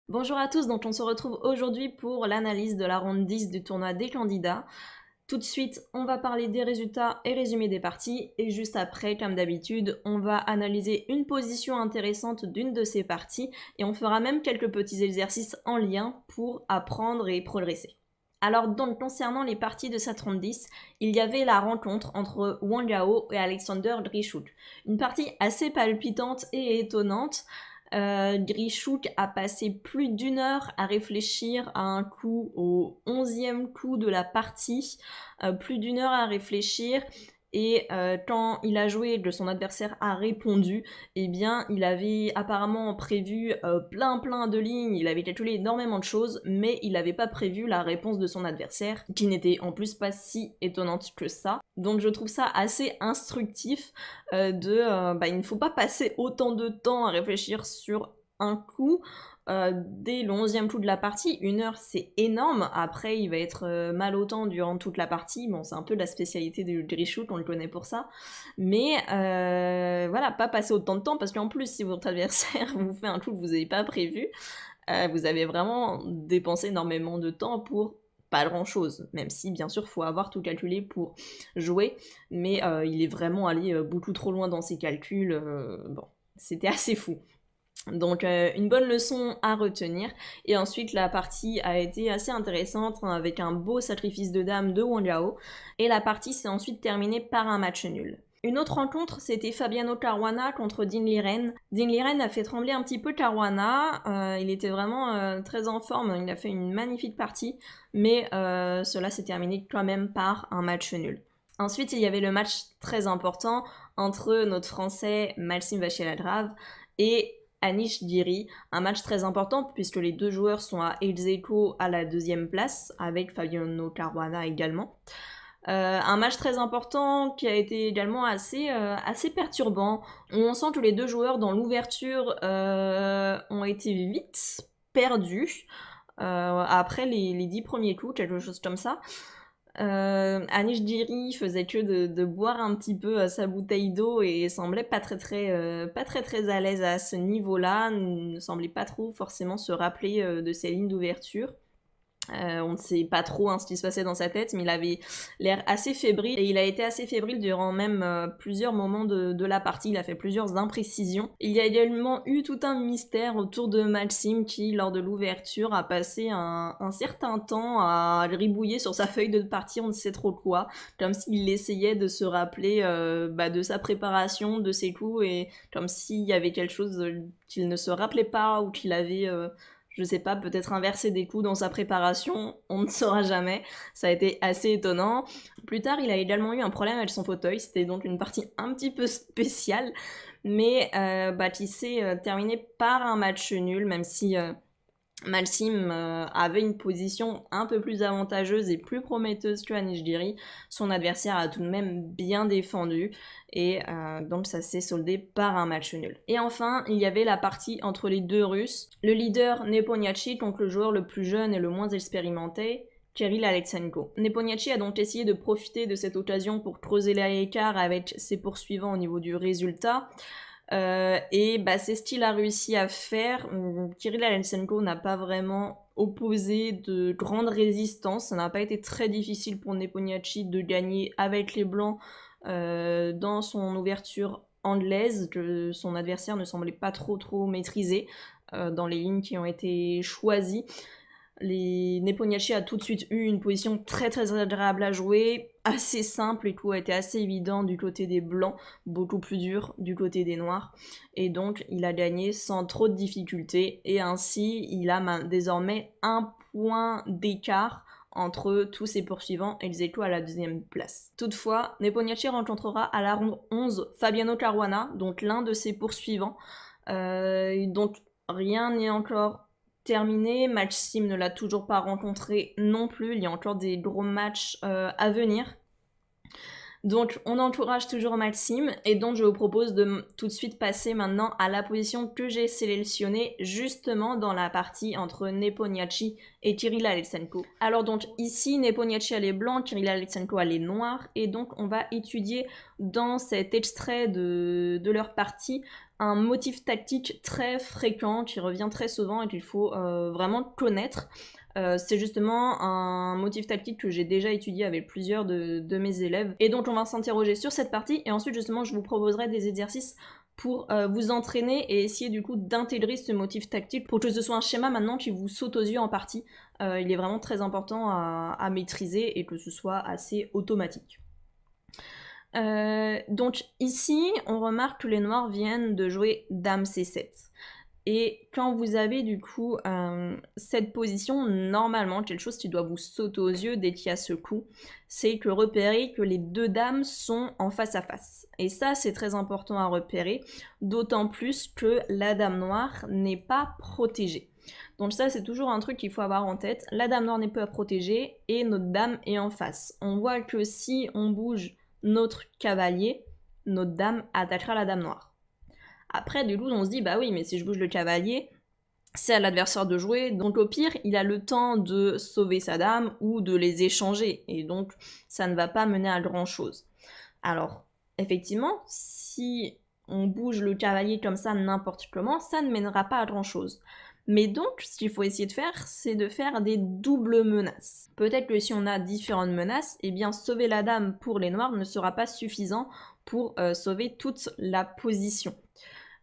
Bonjour à tous, donc on se retrouve aujourd'hui pour l'analyse de la ronde 10 du tournoi des candidats. Tout de suite, on va parler des résultats et résumer des parties, et juste après, comme d'habitude, on va analyser une position intéressante d'une de ces parties, et on fera même quelques petits exercices en lien pour apprendre et progresser. Alors donc, concernant les parties de cette ronde 10, il y avait la rencontre entre Wang Yao et Alexander Grischuk. Une partie assez palpitante et étonnante. Grischuk a passé plus d'une heure à réfléchir à un coup au 11e coup de la partie, plus d'une heure à réfléchir, et quand il a joué et que son adversaire a répondu, eh bien il avait apparemment prévu plein de lignes, il avait calculé énormément de choses, mais il n'avait pas prévu la réponse de son adversaire, qui n'était en plus pas si étonnante que ça. Donc je trouve ça assez instructif il ne faut pas passer autant de temps à réfléchir sur un coup. Dès le 11e coup de la partie, une heure c'est énorme. Après, il va être mal autant durant toute la partie. Bon, c'est un peu la spécialité du Grischuk, on le connaît pour ça. Mais voilà, pas passer autant de temps parce qu'en plus, si votre adversaire vous fait un coup que vous n'avez pas prévu, vous avez vraiment dépensé énormément de temps pour pas grand chose, même si bien sûr faut avoir tout calculé pour jouer, mais il est vraiment allé beaucoup trop loin dans ses calculs, bon, c'était assez fou. Donc une bonne leçon à retenir. Et ensuite la partie a été assez intéressante avec un beau sacrifice de dame de Wang Yao. Et la partie s'est ensuite terminée par un match nul. Une autre rencontre, c'était Fabiano Caruana contre Dean Liren. Dean Liren a fait trembler un petit peu Caruana, il était vraiment très en forme, il a fait une magnifique partie, mais cela s'est terminé quand même par un match nul. Ensuite, il y avait le match très important entre notre Français Maxime Vachier-Lagrave et Anish Giri, un match très important puisque les deux joueurs sont à ex aequo à la deuxième place, avec Fabiano Caruana également. Un match très important qui a été également assez perturbant. On sent que les deux joueurs dans l'ouverture ont été vite perdus après les 10 premiers coups, quelque chose comme ça. Anish Giri faisait que de boire un petit peu sa bouteille d'eau et semblait pas très à l'aise à ce niveau-là, ne semblait pas trop forcément se rappeler de ses lignes d'ouverture. On ne sait pas trop ce qui se passait dans sa tête, mais il avait l'air assez fébrile, et il a été assez fébrile durant même plusieurs moments de la partie. Il a fait plusieurs imprécisions. Il y a également eu tout un mystère autour de Maxime qui, lors de l'ouverture, a passé un certain temps à ribouiller sur sa feuille de partie, on ne sait trop quoi, comme s'il essayait de se rappeler de sa préparation, de ses coups, et comme s'il y avait quelque chose qu'il ne se rappelait pas ou qu'il avait je sais pas, peut-être inverser des coups dans sa préparation, on ne saura jamais. Ça a été assez étonnant. Plus tard, il a également eu un problème avec son fauteuil, c'était donc une partie un petit peu spéciale, mais qui s'est terminée par un match nul, même si Maxime avait une position un peu plus avantageuse et plus prometteuse que Anishgiri. Son adversaire a tout de même bien défendu, et donc ça s'est soldé par un match nul. Et enfin, il y avait la partie entre les deux Russes. Le leader Nepomniachtchi contre le joueur le plus jeune et le moins expérimenté, Kirill Alexenko. Nepomniachtchi a donc essayé de profiter de cette occasion pour creuser l'écart avec ses poursuivants au niveau du résultat. C'est ce qu'il a réussi à faire. Kirill Alexenko n'a pas vraiment opposé de grande résistance. Ça n'a pas été très difficile pour Nepomniachtchi de gagner avec les blancs dans son ouverture anglaise, que son adversaire ne semblait pas trop maîtriser dans les lignes qui ont été choisies. Nepomniachtchi a tout de suite eu une position très agréable à jouer, assez simple, et tout a été assez évident du côté des blancs, beaucoup plus dur du côté des noirs, et donc il a gagné sans trop de difficultés, et ainsi il a désormais un point d'écart entre tous ses poursuivants, ex aequo à la deuxième place. Toutefois, Nepomniachtchi rencontrera à la ronde 11 Fabiano Caruana, donc l'un de ses poursuivants, donc rien n'est encore terminé. Maxime ne l'a toujours pas rencontré non plus. Il y a encore des gros matchs à venir. Donc on encourage toujours Maxime, et donc je vous propose de tout de suite passer maintenant à la position que j'ai sélectionnée justement dans la partie entre Nepomniachtchi et Kirill Alexenko. Alors donc ici, Nepomniachtchi elle est blanc, Kirill Alexenko elle est noire, et donc on va étudier dans cet extrait de leur partie un motif tactique très fréquent qui revient très souvent et qu'il faut vraiment connaître. C'est justement un motif tactique que j'ai déjà étudié avec plusieurs de mes élèves. Et donc on va s'interroger sur cette partie, et ensuite justement je vous proposerai des exercices pour vous entraîner et essayer du coup d'intégrer ce motif tactique pour que ce soit un schéma maintenant qui vous saute aux yeux en partie. Il est vraiment très important à maîtriser et que ce soit assez automatique. Donc ici, on remarque que les noirs viennent de jouer Dame C7. Et quand vous avez du coup cette position, normalement, quelque chose qui doit vous sauter aux yeux dès qu'il y a ce coup, c'est que repérer que les deux dames sont en face à face. Et ça, c'est très important à repérer, d'autant plus que la dame noire n'est pas protégée. Donc ça, c'est toujours un truc qu'il faut avoir en tête. La dame noire n'est pas protégée et notre dame est en face. On voit que si on bouge notre cavalier, notre dame attaquera la dame noire. Après, du coup, on se dit, bah oui, mais si je bouge le cavalier, c'est à l'adversaire de jouer, donc au pire, il a le temps de sauver sa dame ou de les échanger, et donc ça ne va pas mener à grand chose. Alors, effectivement, si on bouge le cavalier comme ça n'importe comment, ça ne mènera pas à grand chose. Mais donc, ce qu'il faut essayer de faire, c'est de faire des doubles menaces. Peut-être que si on a différentes menaces, eh bien sauver la dame pour les noirs ne sera pas suffisant pour sauver toute la position.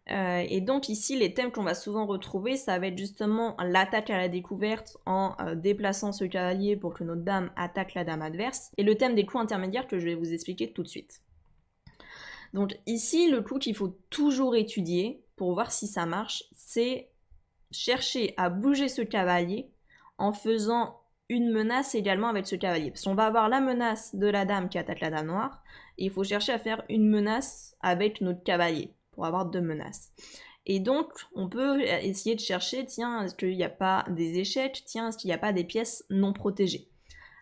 Et donc ici, les thèmes qu'on va souvent retrouver, ça va être justement l'attaque à la découverte en déplaçant ce cavalier pour que notre dame attaque la dame adverse, et le thème des coups intermédiaires que je vais vous expliquer tout de suite. Donc ici, le coup qu'il faut toujours étudier pour voir si ça marche, c'est chercher à bouger ce cavalier en faisant une menace également avec ce cavalier. Parce qu'on va avoir la menace de la dame qui attaque la dame noire, et il faut chercher à faire une menace avec notre cavalier pour avoir deux menaces. Et donc, on peut essayer de chercher, tiens, est-ce qu'il n'y a pas des échecs? Tiens, est-ce qu'il n'y a pas des pièces non protégées?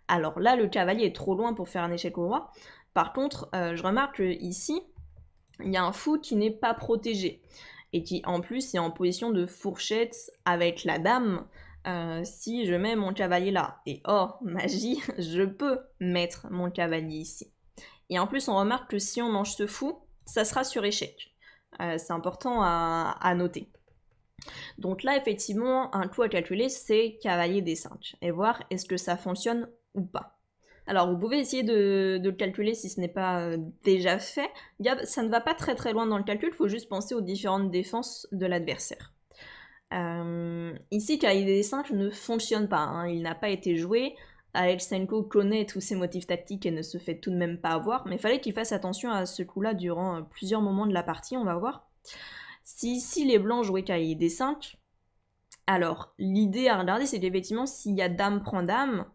Alors là, le cavalier est trop loin pour faire un échec au roi. Par contre, je remarque qu'ici, il y a un fou qui n'est pas protégé, et qui en plus est en position de fourchette avec la dame. Si je mets mon cavalier là, et oh, magie, je peux mettre mon cavalier ici. Et en plus, on remarque que si on mange ce fou, ça sera sur échec. C'est important à noter. Donc là, effectivement, un coup à calculer, c'est cavalier D5, et voir est-ce que ça fonctionne ou pas. Alors, vous pouvez essayer de le calculer si ce n'est pas déjà fait. Ça ne va pas très très loin dans le calcul, il faut juste penser aux différentes défenses de l'adversaire. Ici, cavalier D5 ne fonctionne pas, hein, il n'a pas été joué. Alexenko connaît tous ses motifs tactiques et ne se fait tout de même pas avoir, mais il fallait qu'il fasse attention à ce coup-là durant plusieurs moments de la partie, on va voir. Si ici les blancs jouaient cavalier D5, alors l'idée à regarder c'est qu'effectivement s'il y a dame prend dame,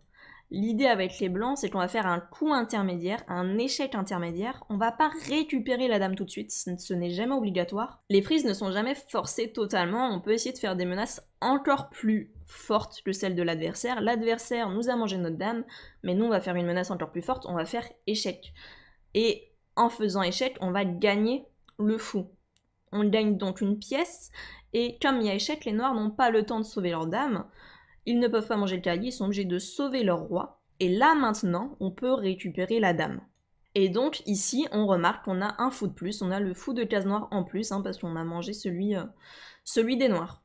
l'idée avec les blancs c'est qu'on va faire un coup intermédiaire, un échec intermédiaire, on va pas récupérer la dame tout de suite, ce n'est jamais obligatoire. Les prises ne sont jamais forcées totalement, on peut essayer de faire des menaces encore plus fortes que celles de l'adversaire. L'adversaire nous a mangé notre dame, mais nous on va faire une menace encore plus forte, on va faire échec. Et en faisant échec, on va gagner le fou. On gagne donc une pièce, et comme il y a échec, les noirs n'ont pas le temps de sauver leur dame, ils ne peuvent pas manger le cavalier, ils sont obligés de sauver leur roi, et là maintenant, on peut récupérer la dame. Et donc ici, on remarque qu'on a un fou de plus, on a le fou de case noire en plus, hein, parce qu'on a mangé celui des noirs.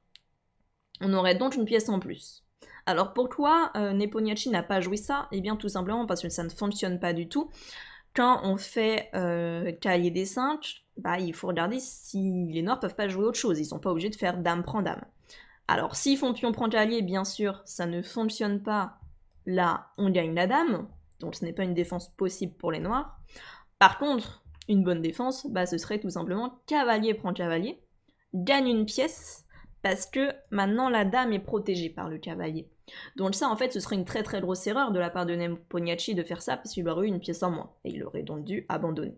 On aurait donc une pièce en plus. Alors pourquoi Nepomniachtchi n'a pas joué ça? Eh bien tout simplement parce que ça ne fonctionne pas du tout. Quand on fait cavalier D5, bah, il faut regarder si les noirs peuvent pas jouer autre chose, ils sont pas obligés de faire dame prend dame. Alors s'ils font pion prend cavalier, bien sûr, ça ne fonctionne pas, là on gagne la dame, donc ce n'est pas une défense possible pour les noirs. Par contre, une bonne défense, bah, ce serait tout simplement cavalier prend cavalier, gagne une pièce, parce que maintenant la dame est protégée par le cavalier. Donc ça, en fait, ce serait une très très grosse erreur de la part de Nepomniachtchi de faire ça, parce qu'il aurait eu une pièce en moins, et il aurait donc dû abandonner.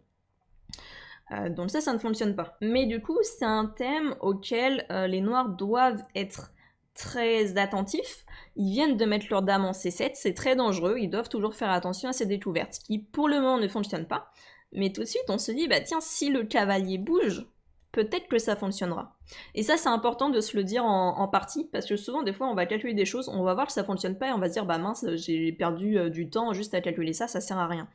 Donc ça ne fonctionne pas. Mais du coup, c'est un thème auquel les noirs doivent être très attentifs. Ils viennent de mettre leur dame en C7, c'est très dangereux, ils doivent toujours faire attention à ces découvertes, qui pour le moment ne fonctionnent pas, Mais tout de suite, on se dit, bah tiens, si le cavalier bouge, peut-être que ça fonctionnera. Et ça, c'est important de se le dire en partie, parce que souvent, des fois, on va calculer des choses, on va voir que ça fonctionne pas, et on va se dire, bah mince, j'ai perdu du temps juste à calculer ça sert à rien.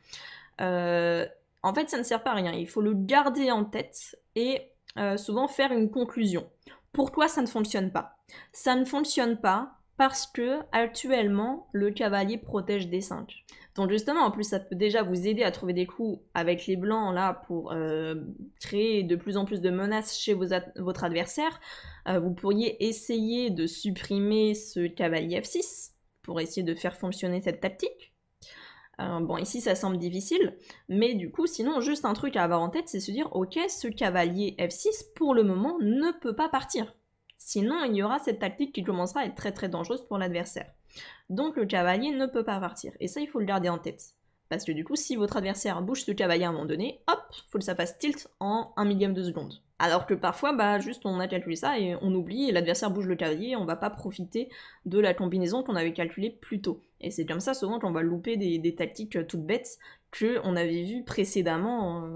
En fait, ça ne sert pas à rien, il faut le garder en tête, et souvent faire une conclusion. Pourquoi ça ne fonctionne pas? Ça ne fonctionne pas parce que, actuellement, le cavalier protège D5. Donc justement, en plus, ça peut déjà vous aider à trouver des coups avec les blancs là pour créer de plus en plus de menaces chez votre adversaire. Vous pourriez essayer de supprimer ce cavalier F6 pour essayer de faire fonctionner cette tactique. Bon, ici, ça semble difficile, mais du coup, sinon, juste un truc à avoir en tête, c'est se dire, ok, ce cavalier F6, pour le moment, ne peut pas partir. Sinon, il y aura cette tactique qui commencera à être très très dangereuse pour l'adversaire. Donc le cavalier ne peut pas partir. Et ça, il faut le garder en tête. Parce que du coup, si votre adversaire bouge ce cavalier à un moment donné, hop, faut que ça fasse tilt en 1/1000 de seconde. Alors que parfois, bah juste on a calculé ça et on oublie, et l'adversaire bouge le cavalier et on va pas profiter de la combinaison qu'on avait calculée plus tôt. Et c'est comme ça souvent qu'on va louper des tactiques toutes bêtes qu'on avait vues précédemment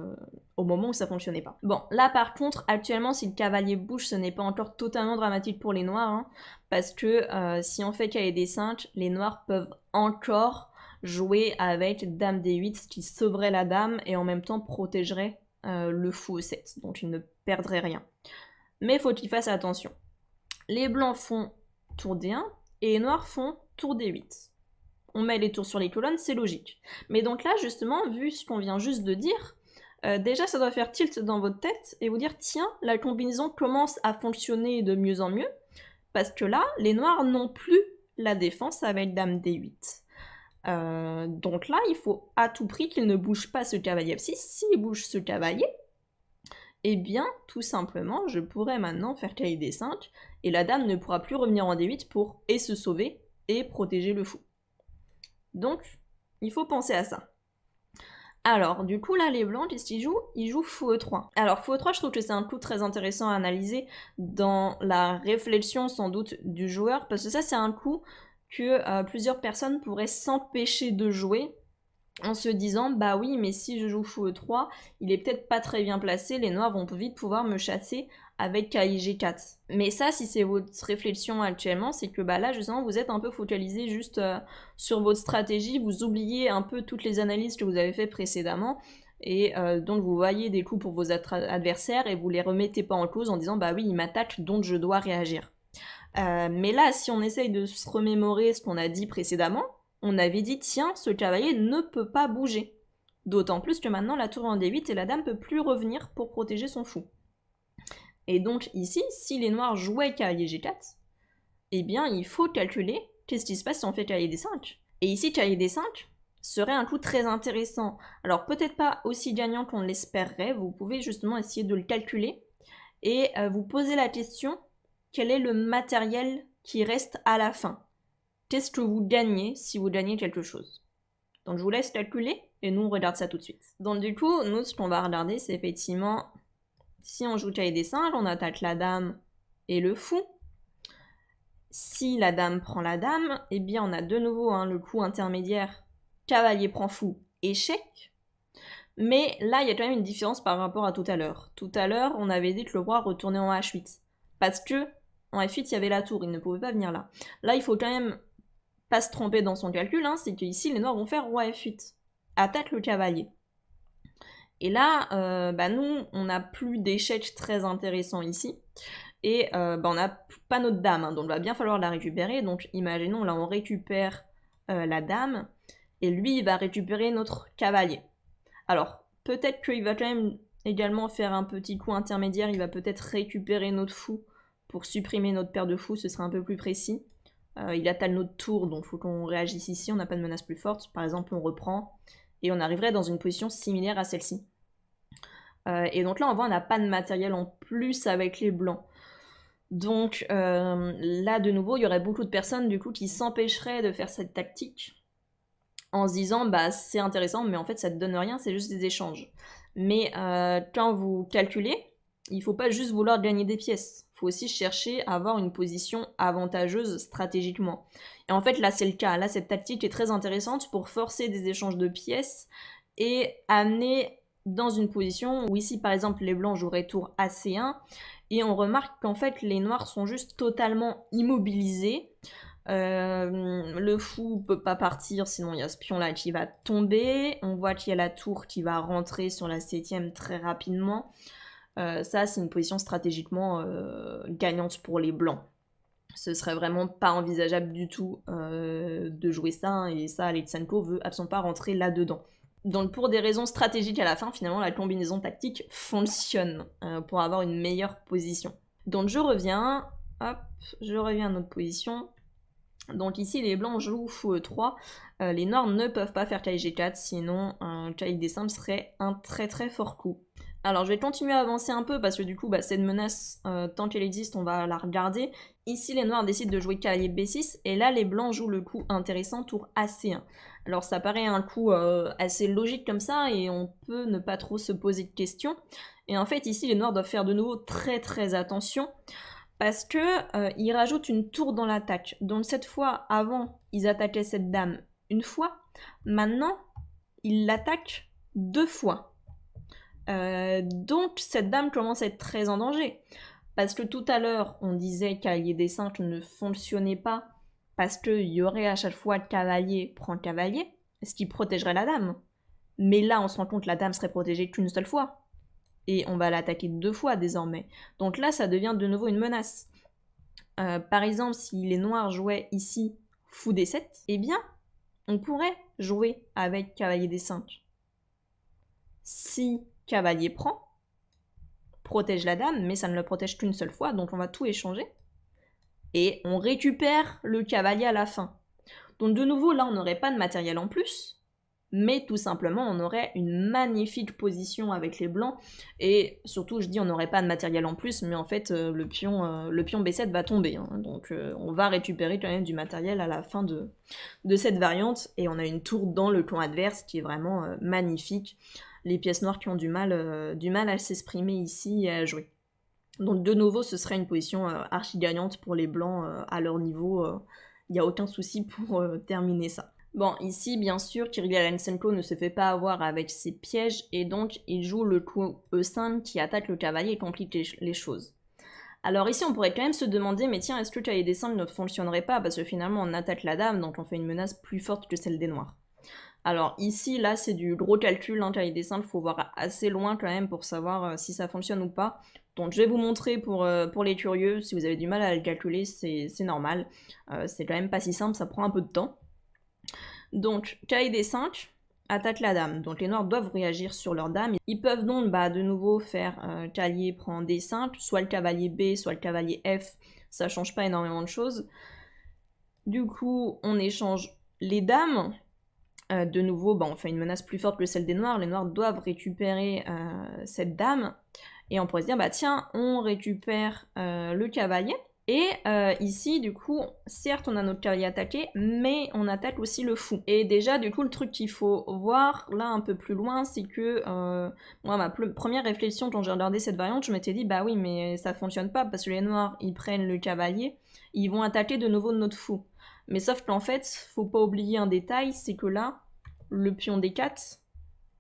au moment où ça fonctionnait pas. Bon, là par contre, actuellement, si le cavalier bouge, ce n'est pas encore totalement dramatique pour les noirs, hein, parce que si on fait cavalier D5, les noirs peuvent encore jouer avec dame D8, ce qui sauverait la dame et en même temps protégerait le fou E7, donc ils ne perdraient rien. Mais faut qu'ils fassent attention. Les blancs font tour D1 et les noirs font tour D8. On met les tours sur les colonnes, c'est logique. Mais donc là, justement, vu ce qu'on vient juste de dire, déjà ça doit faire tilt dans votre tête et vous dire, tiens, la combinaison commence à fonctionner de mieux en mieux, parce que là, les noirs n'ont plus la défense avec dame D8. Donc là, il faut à tout prix qu'il ne bouge pas ce cavalier F6. S'il bouge ce cavalier, eh bien, tout simplement, je pourrais maintenant faire cavalier D5, et la dame ne pourra plus revenir en D8 pour et se sauver et protéger le fou. Donc, il faut penser à ça. Alors, du coup, là, les blancs, qu'est-ce qu'ils jouent? Ils jouent fou E3. Alors, fou E3, je trouve que c'est un coup très intéressant à analyser dans la réflexion, sans doute, du joueur, parce que ça, c'est un coup que plusieurs personnes pourraient s'empêcher de jouer en se disant, bah oui, mais si je joue fou E3, il est peut-être pas très bien placé, les noirs vont vite pouvoir me chasser avec cavalier G4. Mais ça, si c'est votre réflexion actuellement, c'est que bah là, justement, vous êtes un peu focalisé juste sur votre stratégie, vous oubliez un peu toutes les analyses que vous avez faites précédemment, et donc vous voyez des coups pour vos adversaires et vous les remettez pas en cause en disant, bah oui, il m'attaque, donc je dois réagir. Mais là, si on essaye de se remémorer ce qu'on a dit précédemment, on avait dit, tiens, ce cavalier ne peut pas bouger. D'autant plus que maintenant, la tour en D8 et la dame ne peut plus revenir pour protéger son fou. Et donc ici, si les noirs jouaient cavalier G4, eh bien, il faut calculer qu'est-ce qui se passe si on fait cavalier D5. Et ici, cavalier D5 serait un coup très intéressant. Alors peut-être pas aussi gagnant qu'on l'espérerait, vous pouvez justement essayer de le calculer et vous poser la question, quel est le matériel qui reste à la fin? Qu'est-ce que vous gagnez si vous gagnez quelque chose? Donc je vous laisse calculer et nous on regarde ça tout de suite. Donc du coup, nous ce qu'on va regarder c'est effectivement, si on joue cavalier D5, on attaque la dame et le fou. Si la dame prend la dame, eh bien on a de nouveau le coup intermédiaire, cavalier prend fou, échec. Mais là il y a quand même une différence par rapport à tout à l'heure. Tout à l'heure on avait dit que le roi retournait en H8. Parce que en F8 il y avait la tour, il ne pouvait pas venir là. Là il faut quand même pas se tromper dans son calcul, c'est qu'ici les noirs vont faire roi F8, attaque le cavalier. Et là, nous, on n'a plus d'échec très intéressant ici, et on n'a pas notre dame, donc il va bien falloir la récupérer, donc imaginons, là on récupère la dame, et lui il va récupérer notre cavalier. Alors, peut-être qu'il va quand même également faire un petit coup intermédiaire, il va peut-être récupérer notre fou pour supprimer notre paire de fous, ce sera un peu plus précis. Il attaque notre tour, donc il faut qu'on réagisse ici, on n'a pas de menace plus forte. Par exemple, on reprend, et on arriverait dans une position similaire à celle-ci. Et donc là, on voit, on n'a pas de matériel en plus avec les blancs. Donc là, de nouveau, il y aurait beaucoup de personnes, du coup, qui s'empêcheraient de faire cette tactique, en se disant, bah c'est intéressant, mais en fait, ça ne donne rien, c'est juste des échanges. Mais quand vous calculez, il ne faut pas juste vouloir gagner des pièces. Il faut aussi chercher à avoir une position avantageuse stratégiquement. Et en fait, là, c'est le cas. Là, cette tactique est très intéressante pour forcer des échanges de pièces et amener dans une position où ici par exemple les blancs joueraient tour AC1 et on remarque qu'en fait les noirs sont juste totalement immobilisés. Le fou peut pas partir, sinon il y a ce pion là qui va tomber. On voit qu'il y a la tour qui va rentrer sur la 7ème très rapidement. Ça c'est une position stratégiquement gagnante pour les blancs. Ce serait vraiment pas envisageable du tout de jouer ça, hein, et ça Alexenko veut absolument pas rentrer là-dedans. Donc pour des raisons stratégiques à la fin, finalement la combinaison tactique fonctionne pour avoir une meilleure position. Donc je reviens à notre position. Donc ici les blancs jouent fou E3, les noirs ne peuvent pas faire cavalier G4, sinon cavalier D5 serait un très très fort coup. Alors je vais continuer à avancer un peu parce que du coup cette menace, tant qu'elle existe, on va la regarder. Ici les noirs décident de jouer cavalier B6 et là les blancs jouent le coup intéressant tour AC1. Alors ça paraît un coup assez logique comme ça et on peut ne pas trop se poser de questions. Et en fait ici les noirs doivent faire de nouveau très très attention parce que ils rajoutent une tour dans l'attaque. Donc cette fois, avant ils attaquaient cette dame une fois, maintenant ils l'attaquent 2 fois. Donc cette dame commence à être très en danger. Parce que tout à l'heure, on disait que cavalier D5 ne fonctionnait pas parce qu'il y aurait à chaque fois cavalier prend cavalier, ce qui protégerait la dame. Mais là, on se rend compte que la dame serait protégée qu'une seule fois. Et on va l'attaquer 2 fois désormais. Donc là, ça devient de nouveau une menace. Par exemple, si les noirs jouaient ici fou D7, eh bien, on pourrait jouer avec cavalier D5. Si cavalier prend, protège la dame, mais ça ne le protège qu'une seule fois, donc on va tout échanger. Et on récupère le cavalier à la fin. Donc de nouveau, là, on n'aurait pas de matériel en plus, mais tout simplement, on aurait une magnifique position avec les blancs, et surtout, je dis on n'aurait pas de matériel en plus, mais en fait, le pion B7 va tomber, hein, donc on va récupérer quand même du matériel à la fin de cette variante, et on a une tour dans le camp adverse qui est vraiment magnifique. Les pièces noires qui ont du mal à s'exprimer ici et à jouer. Donc de nouveau, ce serait une position archi gagnante pour les blancs à leur niveau. Il n'y a aucun souci pour terminer ça. Bon, ici, bien sûr, Kirill Alexenko ne se fait pas avoir avec ses pièges, et donc il joue le coup E5 qui attaque le cavalier et complique les choses. Alors ici, on pourrait quand même se demander, mais tiens, est-ce que le cavalier D5 ne fonctionnerait pas? Parce que finalement, on attaque la dame, donc on fait une menace plus forte que celle des noirs. Alors ici, là, c'est du gros calcul, hein, cavalier D5, il faut voir assez loin quand même pour savoir si ça fonctionne ou pas. Donc je vais vous montrer pour les curieux, si vous avez du mal à le calculer, c'est normal. C'est quand même pas si simple, ça prend un peu de temps. Donc cavalier D5, attaque la dame. Donc les noirs doivent réagir sur leur dame. Ils peuvent donc de nouveau faire cavalier prend D5, soit le cavalier B, soit le cavalier F, ça change pas énormément de choses. Du coup, on échange les dames. De nouveau, on fait une menace plus forte que celle des noirs. Les noirs doivent récupérer cette dame. Et on pourrait se dire, tiens, on récupère le cavalier. Et ici, du coup, certes, on a notre cavalier attaqué, mais on attaque aussi le fou. Et déjà, du coup, le truc qu'il faut voir, là, un peu plus loin, c'est que moi, ma première réflexion quand j'ai regardé cette variante, je m'étais dit, bah oui, mais ça fonctionne pas, parce que les noirs, ils prennent le cavalier, ils vont attaquer de nouveau notre fou. Mais sauf qu'en fait, faut pas oublier un détail, c'est que là, le pion D4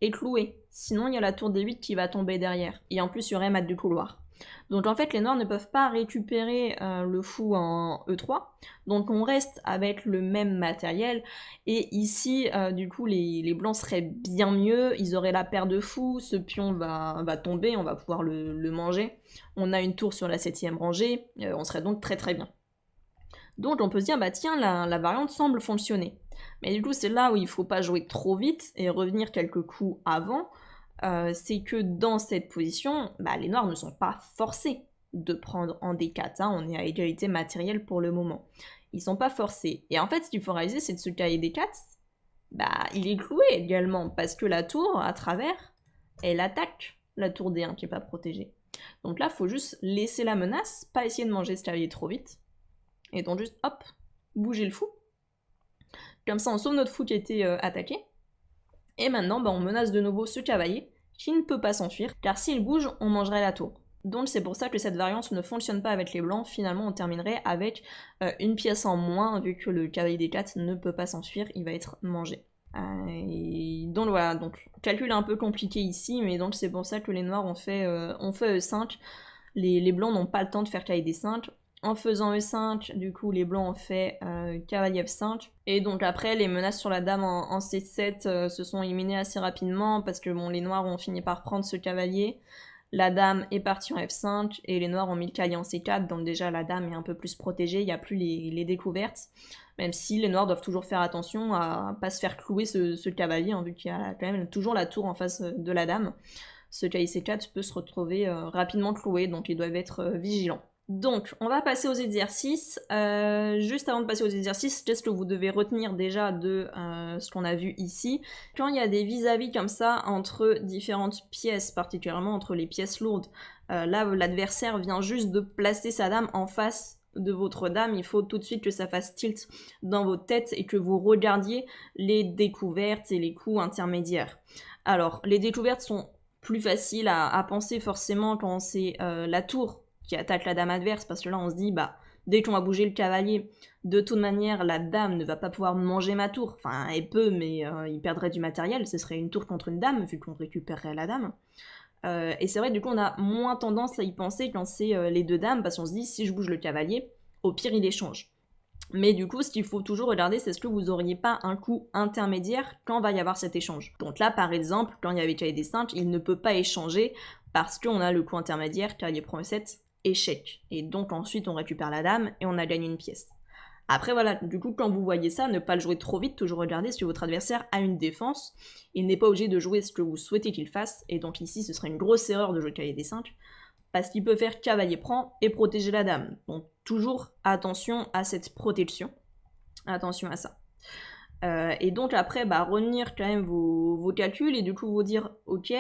est cloué. Sinon, il y a la tour D8 qui va tomber derrière. Et en plus, il y aurait mat du couloir. Donc en fait, les noirs ne peuvent pas récupérer le fou en E3. Donc on reste avec le même matériel. Et ici, du coup, les blancs seraient bien mieux. Ils auraient la paire de fous. Ce pion va tomber. On va pouvoir le manger. On a une tour sur la 7ème rangée. On serait donc très très bien. Donc on peut se dire, tiens, la variante semble fonctionner. Mais du coup, c'est là où il faut pas jouer trop vite et revenir quelques coups avant. C'est que dans cette position, les noirs ne sont pas forcés de prendre en D4. Hein, on est à égalité matérielle pour le moment. Ils sont pas forcés. Et en fait, ce qu'il faut réaliser, c'est que ce cavalier D4, il est cloué également, parce que la tour, à travers, elle attaque la tour D1 qui est pas protégée. Donc là, il faut juste laisser la menace, pas essayer de manger ce cavalier trop vite. Et donc juste, hop, bouger le fou. Comme ça, on sauve notre fou qui était attaqué. Et maintenant, on menace de nouveau ce cavalier, qui ne peut pas s'enfuir, car s'il bouge, on mangerait la tour. Donc c'est pour ça que cette variante ne fonctionne pas avec les blancs. Finalement, on terminerait avec une pièce en moins, vu que le cavalier D4 ne peut pas s'enfuir, il va être mangé. Et donc voilà, donc calcul un peu compliqué ici, mais donc c'est pour ça que les noirs ont fait E5. Les blancs n'ont pas le temps de faire cavalier D5. En faisant E5, du coup, les blancs ont fait cavalier F5. Et donc après, les menaces sur la dame en C7 se sont éliminées assez rapidement parce que bon, les noirs ont fini par prendre ce cavalier. La dame est partie en F5 et les noirs ont mis le cavalier en C4, donc déjà la dame est un peu plus protégée, il n'y a plus les découvertes. Même si les noirs doivent toujours faire attention à pas se faire clouer ce cavalier, hein, vu qu'il y a quand même toujours la tour en face de la dame. Ce cavalier C4 peut se retrouver rapidement cloué, donc ils doivent être vigilants. Donc, on va passer aux exercices. Juste avant de passer aux exercices, qu'est-ce que vous devez retenir déjà de ce qu'on a vu ici? Quand il y a des vis-à-vis comme ça entre différentes pièces, particulièrement entre les pièces lourdes, là, l'adversaire vient juste de placer sa dame en face de votre dame, il faut tout de suite que ça fasse tilt dans votre tête et que vous regardiez les découvertes et les coups intermédiaires. Alors, les découvertes sont plus faciles à penser forcément quand c'est la tour qui attaque la dame adverse, parce que là on se dit, bah, dès qu'on va bouger le cavalier, de toute manière, la dame ne va pas pouvoir manger ma tour. Enfin, elle peut, mais il perdrait du matériel, ce serait une tour contre une dame, vu qu'on récupérerait la dame. Et c'est vrai, du coup, on a moins tendance à y penser quand c'est les deux dames, parce qu'on se dit, si je bouge le cavalier, au pire, il échange. Mais du coup, ce qu'il faut toujours regarder, c'est est-ce que vous auriez pas un coup intermédiaire quand va y avoir cet échange. Donc là, par exemple, quand il y avait cavalier D5, il ne peut pas échanger parce qu'on a le coup intermédiaire, cavalier prend E7, échec. Et donc ensuite, on récupère la dame et on a gagné une pièce. Après voilà, du coup, quand vous voyez ça, ne pas le jouer trop vite, toujours regarder si votre adversaire a une défense. Il n'est pas obligé de jouer ce que vous souhaitez qu'il fasse, et donc ici, ce serait une grosse erreur de jouer cavalier D5, parce qu'il peut faire cavalier prend et protéger la dame. Donc toujours attention à cette protection, attention à ça. Et donc après, bah, retenir quand même vos calculs et du coup vous dire, ok,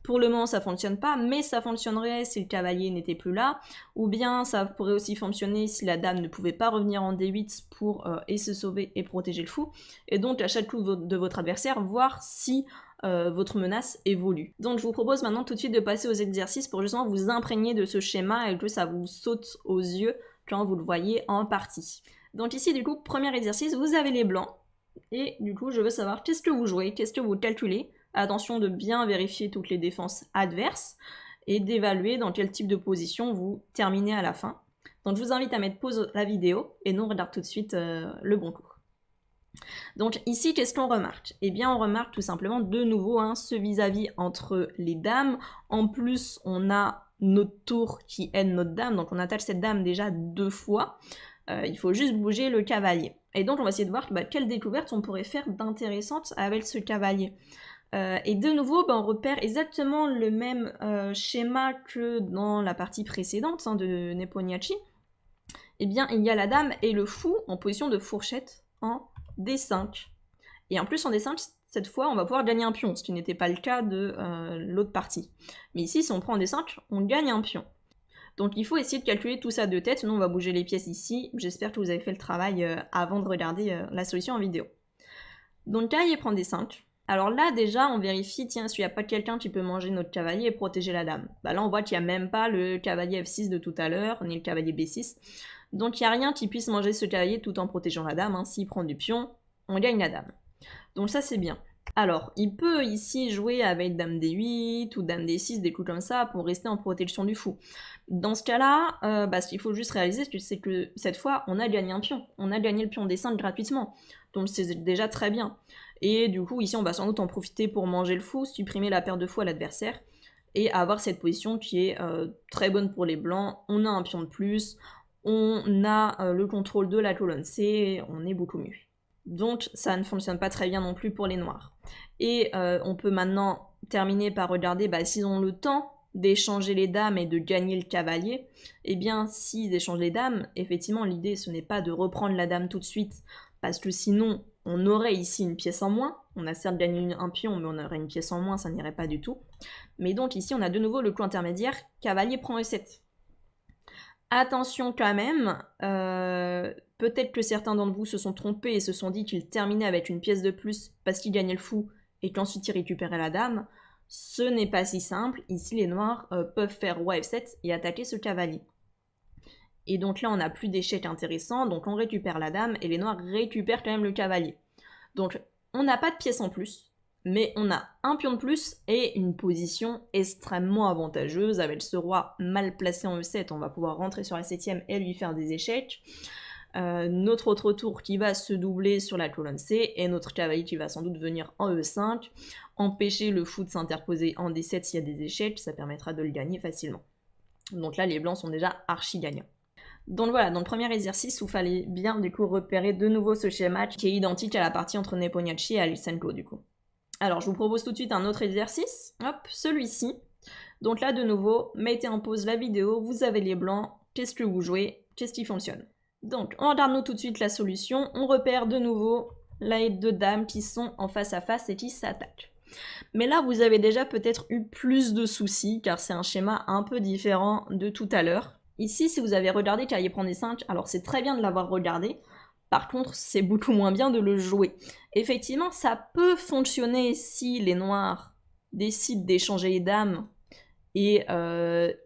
pour le moment ça fonctionne pas, mais ça fonctionnerait si le cavalier n'était plus là, ou bien ça pourrait aussi fonctionner si la dame ne pouvait pas revenir en D8 pour et se sauver et protéger le fou, et donc à chaque coup de votre adversaire, voir si votre menace évolue. Donc je vous propose maintenant tout de suite de passer aux exercices pour justement vous imprégner de ce schéma et que ça vous saute aux yeux quand vous le voyez en partie. Donc ici du coup, premier exercice, vous avez les blancs. Et du coup, je veux savoir qu'est-ce que vous jouez, qu'est-ce que vous calculez. Attention de bien vérifier toutes les défenses adverses et d'évaluer dans quel type de position vous terminez à la fin. Donc je vous invite à mettre pause la vidéo et nous on regarde tout de suite le bon coup. Donc ici, qu'est-ce qu'on remarque? Eh bien, on remarque tout simplement de nouveau ce vis-à-vis entre les dames. En plus, on a notre tour qui aide notre dame, donc on attache cette dame déjà 2 fois. Il faut juste bouger le cavalier. Et donc on va essayer de voir quelle découverte on pourrait faire d'intéressante avec ce cavalier. Et de nouveau, on repère exactement le même schéma que dans la partie précédente de Nepomniachtchi. Eh bien, il y a la dame et le fou en position de fourchette en D5. Et en plus, en D5, cette fois, on va pouvoir gagner un pion, ce qui n'était pas le cas de l'autre partie. Mais ici, si on prend en D5, on gagne un pion. Donc il faut essayer de calculer tout ça de tête, sinon on va bouger les pièces ici. J'espère que vous avez fait le travail avant de regarder la solution en vidéo. Donc cavalier prend D5. Alors là déjà on vérifie, tiens, s'il n'y a pas quelqu'un qui peut manger notre cavalier et protéger la dame. Bah là on voit qu'il n'y a même pas le cavalier F6 de tout à l'heure, ni le cavalier B6. Donc il n'y a rien qui puisse manger ce cavalier tout en protégeant la dame. S'il prend du pion, on gagne la dame. Donc ça c'est bien. Alors, il peut ici jouer avec dame D8 ou dame D6, des coups comme ça, pour rester en protection du fou. Dans ce cas-là, ce qu'il faut juste réaliser, c'est que cette fois, on a gagné un pion. On a gagné le pion D5 gratuitement. Donc c'est déjà très bien. Et du coup, ici, on va sans doute en profiter pour manger le fou, supprimer la paire de fou à l'adversaire, et avoir cette position qui est très bonne pour les blancs. On a un pion de plus, on a le contrôle de la colonne C, on est beaucoup mieux. Donc ça ne fonctionne pas très bien non plus pour les noirs. Et on peut maintenant terminer par regarder s'ils ont le temps d'échanger les dames et de gagner le cavalier. Eh bien, s'ils échangent les dames, effectivement, l'idée, ce n'est pas de reprendre la dame tout de suite, parce que sinon, on aurait ici une pièce en moins. On a certes gagné un pion, mais on aurait une pièce en moins, ça n'irait pas du tout. Mais donc ici, on a de nouveau le coup intermédiaire, cavalier prend E7. Attention quand même, peut-être que certains d'entre vous se sont trompés et se sont dit qu'ils terminaient avec une pièce de plus parce qu'ils gagnaient le fou et qu'ensuite ils récupéraient la dame. Ce n'est pas si simple. Ici, les noirs peuvent faire roi F7 et attaquer ce cavalier. Et donc là, on n'a plus d'échec intéressant, donc on récupère la dame et les noirs récupèrent quand même le cavalier. Donc on n'a pas de pièce en plus, mais on a un pion de plus et une position extrêmement avantageuse. Avec ce roi mal placé en E7, on va pouvoir rentrer sur la 7ème et lui faire des échecs. Notre autre tour qui va se doubler sur la colonne C, et notre cavalier qui va sans doute venir en E5, empêcher le fou de s'interposer en D7 s'il y a des échecs, ça permettra de le gagner facilement. Donc là, les blancs sont déjà archi gagnants. Donc voilà, dans le premier exercice, il fallait bien du coup repérer de nouveau ce schéma qui est identique à la partie entre Nepomniachtchi et Alysenko du coup. Alors je vous propose tout de suite un autre exercice, hop, celui-ci. Donc là de nouveau, mettez en pause la vidéo, vous avez les blancs, qu'est-ce que vous jouez, qu'est-ce qui fonctionne. Donc on regarde nous tout de suite la solution, on repère de nouveau les deux dames qui sont en face à face et qui s'attaquent. Mais là vous avez déjà peut-être eu plus de soucis car c'est un schéma un peu différent de tout à l'heure. Ici si vous avez regardé cavalier prend D5, alors c'est très bien de l'avoir regardé, par contre c'est beaucoup moins bien de le jouer. Effectivement ça peut fonctionner si les noirs décident d'échanger les dames et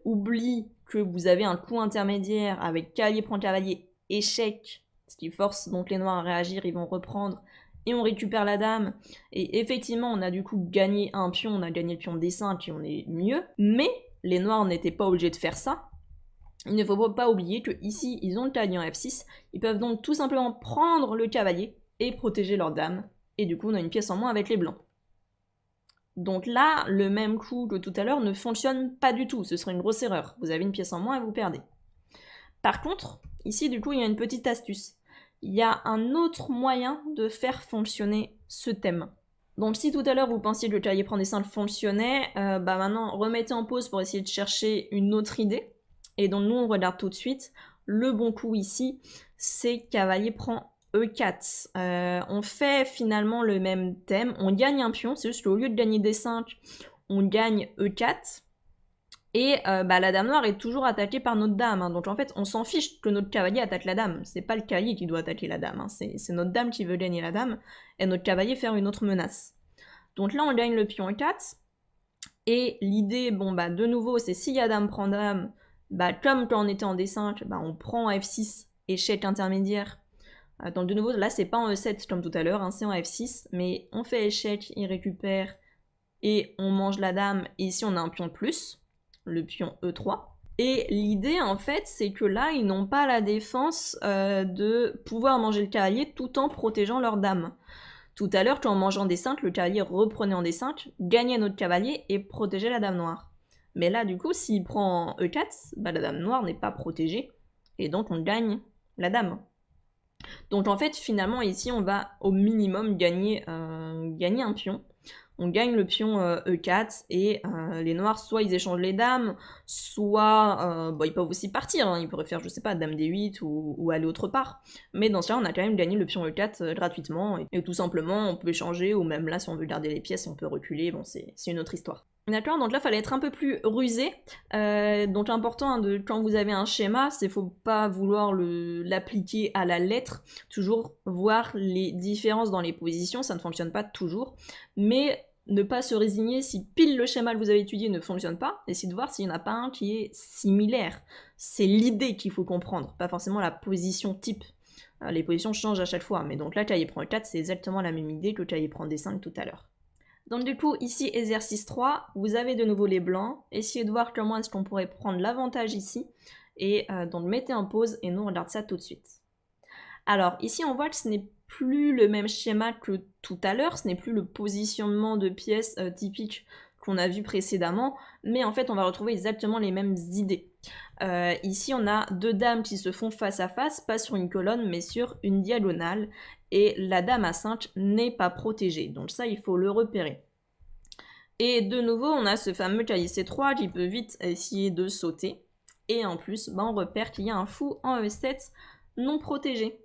oublient que vous avez un coup intermédiaire avec cavalier prend cavalier, échec, ce qui force donc les noirs à réagir, ils vont reprendre, et on récupère la dame, et effectivement on a du coup gagné un pion, on a gagné le pion D5 et on est mieux, mais les noirs n'étaient pas obligés de faire ça. Il ne faut pas oublier que ici ils ont le cavalier en F6, ils peuvent donc tout simplement prendre le cavalier et protéger leur dame, et du coup on a une pièce en moins avec les blancs. Donc là, le même coup que tout à l'heure ne fonctionne pas du tout, ce serait une grosse erreur. Vous avez une pièce en moins et vous perdez. Par contre, ici du coup il y a une petite astuce. Il y a un autre moyen de faire fonctionner ce thème. Donc si tout à l'heure vous pensiez que le cavalier prend D5 fonctionnait, maintenant remettez en pause pour essayer de chercher une autre idée. Et donc nous on regarde tout de suite. Le bon coup ici, c'est cavalier prend E4. On fait finalement le même thème, on gagne un pion, c'est juste qu'au lieu de gagner D5, on gagne E4. Et la dame noire est toujours attaquée par notre dame, hein. Donc en fait on s'en fiche que notre cavalier attaque la dame, c'est pas le cavalier qui doit attaquer la dame, hein. C'est notre dame qui veut gagner la dame, et notre cavalier faire une autre menace. Donc là on gagne le pion E4, et l'idée, de nouveau, c'est si y a dame prend dame, comme quand on était en D5, on prend F6, échec intermédiaire. Donc de nouveau, là c'est pas en E7 comme tout à l'heure, hein, c'est en F6, mais on fait échec, il récupère, et on mange la dame, et ici on a un pion de plus, le pion E3. Et l'idée en fait, c'est que là, ils n'ont pas la défense de pouvoir manger le cavalier tout en protégeant leur dame. Tout à l'heure, quand on mangeait en D5, le cavalier reprenait en D5, gagnait notre cavalier et protégeait la dame noire. Mais là, du coup, s'il prend E4, la dame noire n'est pas protégée, et donc on gagne la dame. Donc en fait, finalement, ici, on va au minimum gagner un pion. On gagne le pion E4, et les noirs, soit ils échangent les dames, soit ils peuvent aussi partir, hein. Ils pourraient faire, je sais pas, dame D8 ou aller autre part. Mais dans ce cas, on a quand même gagné le pion E4 gratuitement, et tout simplement, on peut échanger, ou même là, si on veut garder les pièces, on peut reculer, bon, c'est une autre histoire. D'accord, donc là, il fallait être un peu plus rusé. Donc important, hein, quand vous avez un schéma, c'est faut pas vouloir l'appliquer à la lettre, toujours voir les différences dans les positions, ça ne fonctionne pas toujours, mais ne pas se résigner si pile le schéma que vous avez étudié ne fonctionne pas, essayer de voir s'il n'y en a pas un qui est similaire. C'est l'idée qu'il faut comprendre, pas forcément la position type. Les positions changent à chaque fois, mais donc là, cavalier prend E4, c'est exactement la même idée que cavalier prend D5 tout à l'heure. Donc du coup, ici, exercice 3, vous avez de nouveau les blancs, essayez de voir comment est-ce qu'on pourrait prendre l'avantage ici, et donc mettez en pause, et nous on regarde ça tout de suite. Alors ici on voit que ce n'est plus le même schéma que tout à l'heure, ce n'est plus le positionnement de pièces typique qu'on a vu précédemment, mais en fait on va retrouver exactement les mêmes idées. Ici on a deux dames qui se font face à face, pas sur une colonne mais sur une diagonale, et la dame à 5 n'est pas protégée, donc ça il faut le repérer. Et de nouveau on a ce fameux cavalier C3 qui peut vite essayer de sauter, et en plus on repère qu'il y a un fou en E7 non protégé.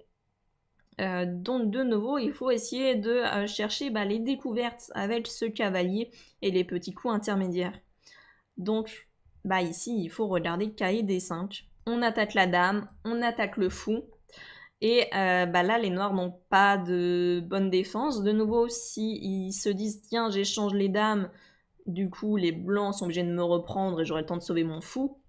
Donc de nouveau il faut essayer de chercher les découvertes avec ce cavalier et les petits coups intermédiaires. Donc ici il faut regarder cavalier D5, on attaque la dame, on attaque le fou, et là les noirs n'ont pas de bonne défense. De nouveau si ils se disent tiens j'échange les dames, du coup les blancs sont obligés de me reprendre et j'aurai le temps de sauver mon fou,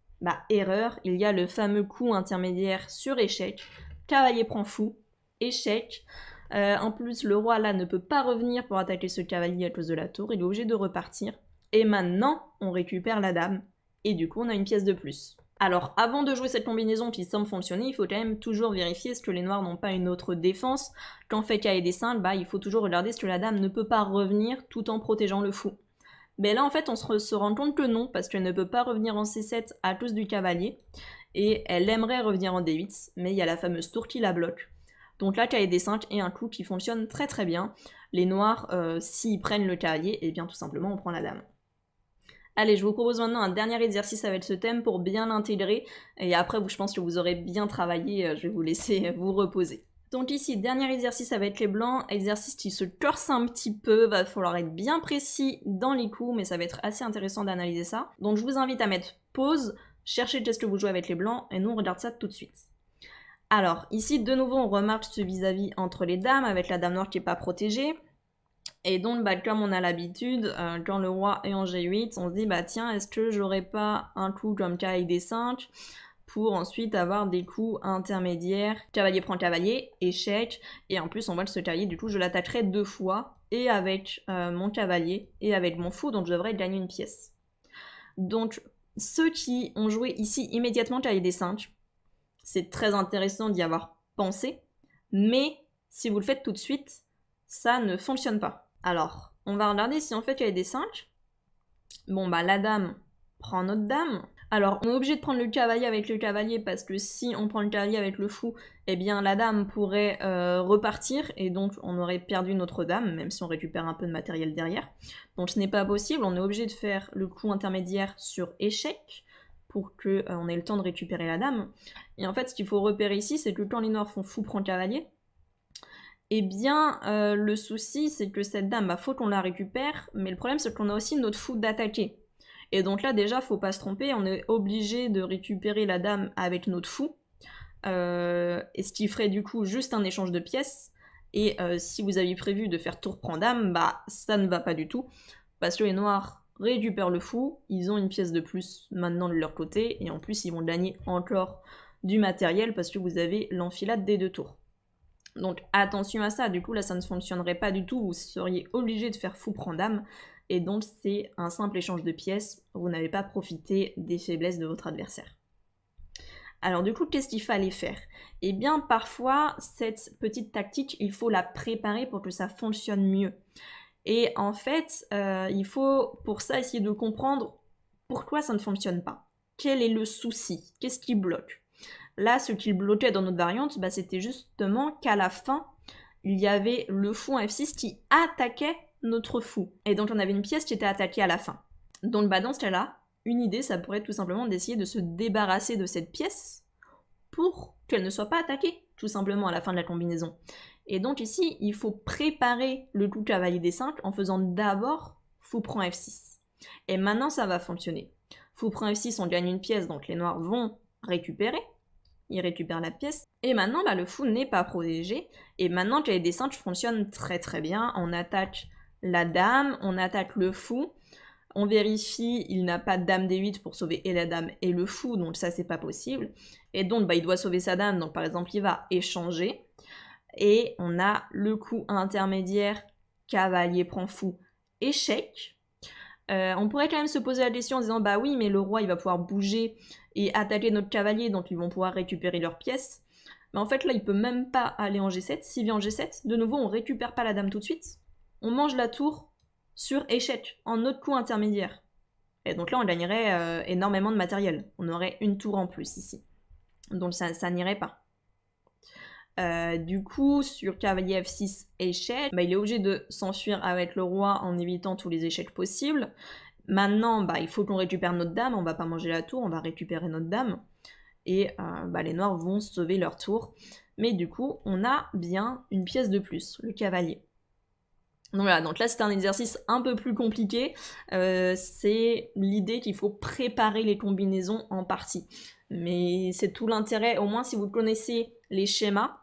erreur, il y a le fameux coup intermédiaire sur échec, cavalier prend fou, échec, En plus, le roi là ne peut pas revenir pour attaquer ce cavalier à cause de la tour, il est obligé de repartir. Et maintenant, on récupère la dame, et du coup on a une pièce de plus. Alors, avant de jouer cette combinaison qui semble fonctionner, il faut quand même toujours vérifier est-ce que les noirs n'ont pas une autre défense. Quand on fait cahier des 5, il faut toujours regarder est-ce que la dame ne peut pas revenir tout en protégeant le fou. Mais là, en fait, on se rend compte que non, parce qu'elle ne peut pas revenir en C7 à cause du cavalier, et elle aimerait revenir en D8, mais il y a la fameuse tour qui la bloque. Donc là, cahier des 5 est un coup qui fonctionne très très bien. Les noirs, s'ils prennent le cavalier, et bien tout simplement, on prend la dame. Allez, je vous propose maintenant un dernier exercice avec ce thème pour bien l'intégrer, et après, je pense que vous aurez bien travaillé, je vais vous laisser vous reposer. Donc ici, dernier exercice avec les blancs, exercice qui se corse un petit peu, va falloir être bien précis dans les coups, mais ça va être assez intéressant d'analyser ça. Donc je vous invite à mettre pause, chercher qu'est-ce que vous jouez avec les blancs, et nous on regarde ça tout de suite. Alors ici, de nouveau, on remarque ce vis-à-vis entre les dames, avec la dame noire qui n'est pas protégée. Et donc, comme on a l'habitude, quand le roi est en G8, on se dit, tiens, est-ce que j'aurais pas un coup comme cavalier D5 pour ensuite avoir des coups intermédiaires, cavalier prend cavalier, échec, et en plus on voit que ce cavalier, du coup, je l'attaquerai 2 fois, et avec mon cavalier, et avec mon fou, donc je devrais gagner une pièce. Donc, ceux qui ont joué ici immédiatement cavalier D5, c'est très intéressant d'y avoir pensé, mais si vous le faites tout de suite, ça ne fonctionne pas. Alors, on va regarder si en fait il y a des 5. Bon, la dame prend notre dame. Alors, on est obligé de prendre le cavalier avec le cavalier parce que si on prend le cavalier avec le fou, eh bien la dame pourrait repartir et donc on aurait perdu notre dame, même si on récupère un peu de matériel derrière. Donc ce n'est pas possible, on est obligé de faire le coup intermédiaire sur échec pour qu'on ait le temps de récupérer la dame. Et en fait, ce qu'il faut repérer ici, c'est que quand les noirs font fou prend cavalier, eh bien, le souci, c'est que cette dame, faut qu'on la récupère, mais le problème, c'est qu'on a aussi notre fou d'attaquer. Et donc là, déjà, faut pas se tromper, on est obligé de récupérer la dame avec notre fou, et ce qui ferait du coup juste un échange de pièces, et si vous aviez prévu de faire tour prend dame, ça ne va pas du tout, parce que les noirs récupèrent le fou, ils ont une pièce de plus maintenant de leur côté, et en plus, ils vont gagner encore du matériel, parce que vous avez l'enfilade des 2 tours. Donc attention à ça, du coup là ça ne fonctionnerait pas du tout, vous seriez obligé de faire fou prend dame, et donc c'est un simple échange de pièces, vous n'avez pas profité des faiblesses de votre adversaire. Alors du coup, qu'est-ce qu'il fallait faire? Eh bien parfois, cette petite tactique, il faut la préparer pour que ça fonctionne mieux. Et en fait, il faut pour ça essayer de comprendre pourquoi ça ne fonctionne pas. Quel est le souci? Qu'est-ce qui bloque? Là, ce qui bloquait dans notre variante, c'était justement qu'à la fin, il y avait le fou en F6 qui attaquait notre fou. Et donc on avait une pièce qui était attaquée à la fin. Donc dans ce cas-là, une idée, ça pourrait être tout simplement d'essayer de se débarrasser de cette pièce pour qu'elle ne soit pas attaquée, tout simplement à la fin de la combinaison. Et donc ici, il faut préparer le coup cavalier D5 en faisant d'abord fou prend F6. Et maintenant, ça va fonctionner. Fou prend F6, on gagne une pièce, donc les noirs vont récupérer. Ils récupèrent la pièce. Et maintenant, le fou n'est pas protégé. Et maintenant, cavalier D5 fonctionne très très bien. On attaque la dame, on attaque le fou. On vérifie, il n'a pas de dame D8 pour sauver et la dame et le fou, donc ça c'est pas possible. Et donc il doit sauver sa dame, donc par exemple il va échanger. Et on a le coup intermédiaire, cavalier prend fou, échec. On pourrait quand même se poser la question en disant oui mais le roi il va pouvoir bouger et attaquer notre cavalier, donc ils vont pouvoir récupérer leurs pièces. Mais en fait là il peut même pas aller en G7, s'il vient en G7, de nouveau on récupère pas la dame tout de suite, on mange la tour sur échec, en autre coup intermédiaire. Et donc là on gagnerait énormément de matériel, on aurait une tour en plus ici. Donc ça n'irait pas. Du coup, sur cavalier F6 échec, il est obligé de s'enfuir avec le roi en évitant tous les échecs possibles. Maintenant, il faut qu'on récupère notre dame, on va pas manger la tour, on va récupérer notre dame. Et les noirs vont sauver leur tour. Mais du coup, on a bien une pièce de plus, le cavalier. Donc voilà, donc là c'est un exercice un peu plus compliqué, c'est l'idée qu'il faut préparer les combinaisons en partie. Mais c'est tout l'intérêt, au moins si vous connaissez les schémas,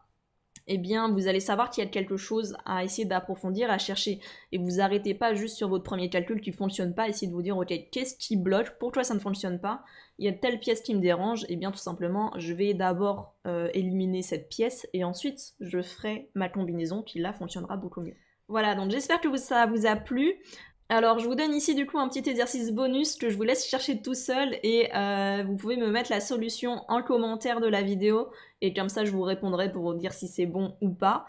eh bien vous allez savoir qu'il y a quelque chose à essayer d'approfondir, à chercher. Et vous arrêtez pas juste sur votre premier calcul qui fonctionne pas, essayez de vous dire ok, qu'est-ce qui bloque, pourquoi ça ne fonctionne pas, il y a telle pièce qui me dérange, et bien tout simplement je vais d'abord éliminer cette pièce et ensuite je ferai ma combinaison qui là fonctionnera beaucoup mieux. Voilà, donc j'espère que ça vous a plu. Alors je vous donne ici du coup un petit exercice bonus que je vous laisse chercher tout seul et vous pouvez me mettre la solution en commentaire de la vidéo et comme ça je vous répondrai pour vous dire si c'est bon ou pas.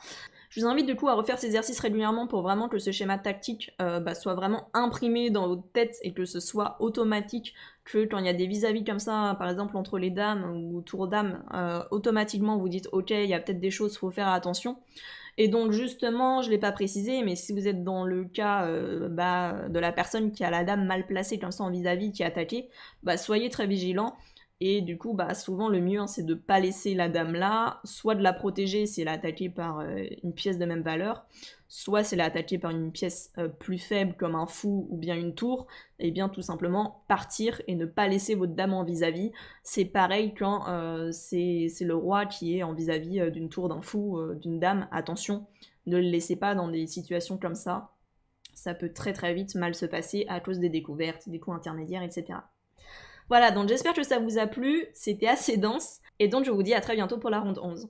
Je vous invite du coup à refaire ces exercices régulièrement pour vraiment que ce schéma tactique soit vraiment imprimé dans votre tête et que ce soit automatique, que quand il y a des vis-à-vis comme ça, par exemple entre les dames ou tour dame, automatiquement vous dites ok, il y a peut-être des choses, faut faire attention. Et donc justement, je ne l'ai pas précisé, mais si vous êtes dans le cas de la personne qui a la dame mal placée comme ça en vis-à-vis, qui est attaquée, soyez très vigilant. Et du coup, souvent le mieux, c'est de ne pas laisser la dame là, soit de la protéger si elle est attaquée par une pièce de même valeur, soit si elle est attaquée par une pièce plus faible comme un fou ou bien une tour, et bien tout simplement partir et ne pas laisser votre dame en vis-à-vis. C'est pareil quand c'est le roi qui est en vis-à-vis d'une tour, d'un fou, d'une dame. Attention, ne le laissez pas dans des situations comme ça. Ça peut très très vite mal se passer à cause des découvertes, des coups intermédiaires, etc. Voilà, donc j'espère que ça vous a plu, c'était assez dense, et donc je vous dis à très bientôt pour la ronde 11.